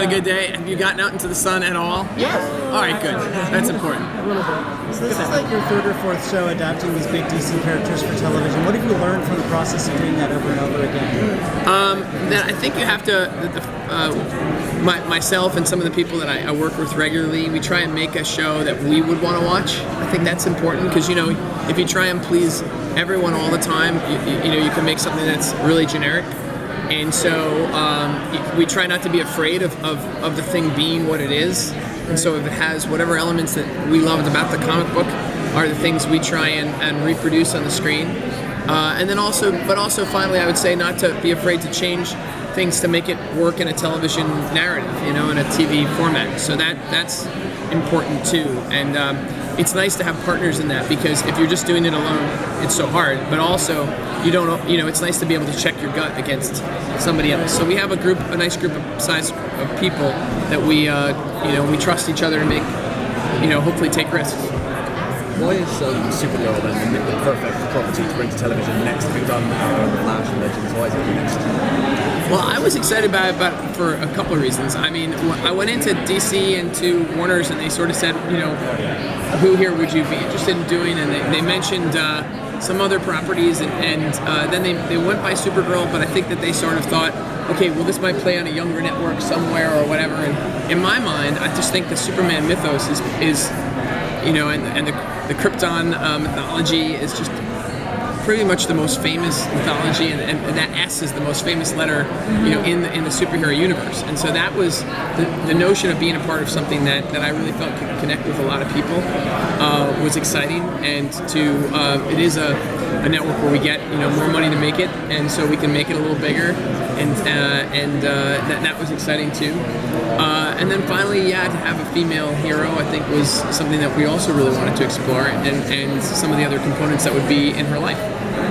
having a good day? Have you gotten out into the sun at all? Yes. All right, good. That's important. A little bit. So this is like your third or fourth show adapting these big DC characters for television. What have you learned from the process of doing that over and over again? That I think you have to, myself and some of the people that I work with regularly, we try and make a show that we would want to watch. I think that's important because, you know, if you try and please everyone all the time, you know, you can make something that's really generic. And so we try not to be afraid of the thing being what it is. And so if it has whatever elements that we loved about the comic book are the things we try and reproduce on the screen. And then also finally, I would say not to be afraid to change things to make it work in a television narrative, you know, in a TV format. So that's important too. And it's nice to have partners in that because if you're just doing it alone, it's so hard. But also, you don't, you know, it's nice to be able to check your gut against somebody else. So we have a nice group of people that we, you know, we trust each other to make, you know, hopefully take risks. Why is Supergirl then the perfect property to bring to television next? Having done Flash and Legends, why is it next? Well, I was excited about it for a couple of reasons. I mean, I went into DC and to Warner's and they sort of said, you know, who here would you be interested in doing? And they mentioned some other properties and then they went by Supergirl, but I think that they sort of thought, okay, well, this might play on a younger network somewhere or whatever. And in my mind, I just think the Superman mythos is you know, and the Krypton mythology is just pretty much the most famous mythology, and that S is the most famous letter, you know, in the superhero universe. And so that was the notion of being a part of something that I really felt could connect with a lot of people was exciting, and it is a network where we get, you know, more money to make it, and so we can make it a little bigger, and that was exciting too. And then finally, yeah, to have a female hero, I think was something that we also really wanted to explore, and some of the other components that would be in her life.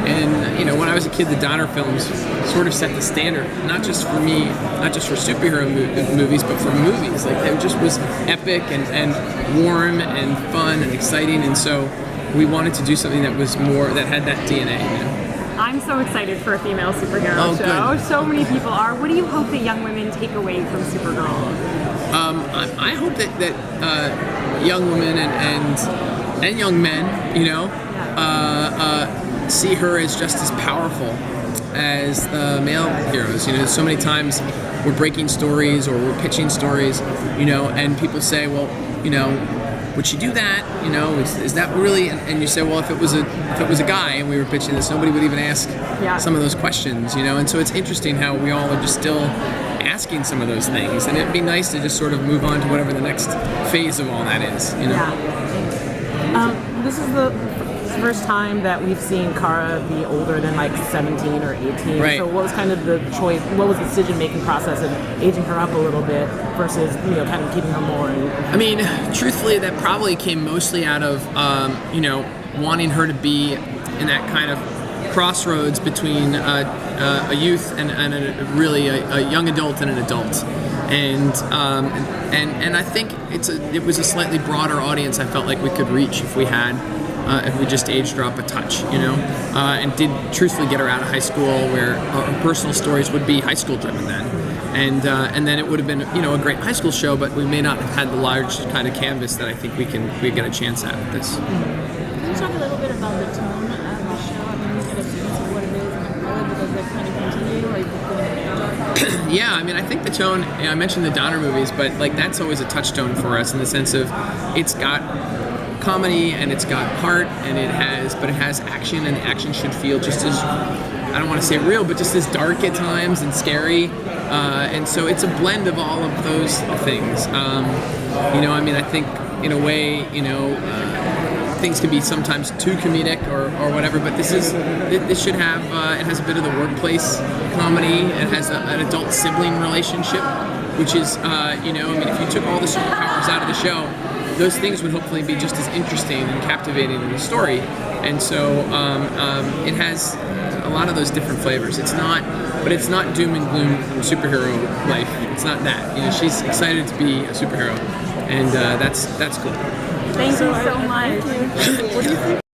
And, you know, when I was a kid, the Donner films sort of set the standard, not just for me, not just for superhero movies, but for movies. Like, it just was epic and warm and fun and exciting, and so we wanted to do something that was more, that had that DNA, you know? I'm so excited for a female superhero show. Good. So many people are. What do you hope that young women take away from Supergirl? I hope that young women and young men, you know, see her as just as powerful as the male heroes. You know, so many times we're breaking stories or we're pitching stories, you know, and people say, well, you know, would she do that? You know, is that really? And you say, well, if it was a guy and we were pitching this, nobody would even ask some of those questions, you know. And so it's interesting how we all are just still asking some of those things, and it'd be nice to just sort of move on to whatever the next phase of all that is, you know. Yeah. This is the first time that we've seen Kara be older than like 17 or 18. Right. So what was kind of the choice? What was the decision-making process of aging her up a little bit versus, you know, kind of keeping her more? I mean, truthfully, that probably came mostly out of you know, wanting her to be in that kind of crossroads between a youth and a young adult and an adult. And I think it was a slightly broader audience I felt like we could reach if we just aged her up a touch, you know, and did truthfully get her out of high school where our personal stories would be high school driven then. And then it would have been, you know, a great high school show, but we may not have had the large kind of canvas that I think we get a chance at with this. Can you talk a little bit about the tone of the show? I mean, you get a sense of what it is and how does it kind of continue, or are you putting it in? Yeah, I mean, I think the tone, you know, I mentioned the Donner movies, but like that's always a touchstone for us in the sense of it's got comedy and it's got heart and it has action, and the action should feel just as, I don't want to say real, but just as dark at times and scary. And so it's a blend of all of those things. You know, I mean, I think in a way, you know, things can be sometimes too comedic or whatever, but this should have, it has a bit of the workplace comedy. It has an adult sibling relationship, which is, you know, I mean, if you took all the superpowers out of the show, those things would hopefully be just as interesting and captivating in the story. And so it has a lot of those different flavors. It's not doom and gloom superhero life. It's not that. You know, she's excited to be a superhero, and that's cool. Thank you so much. What do you think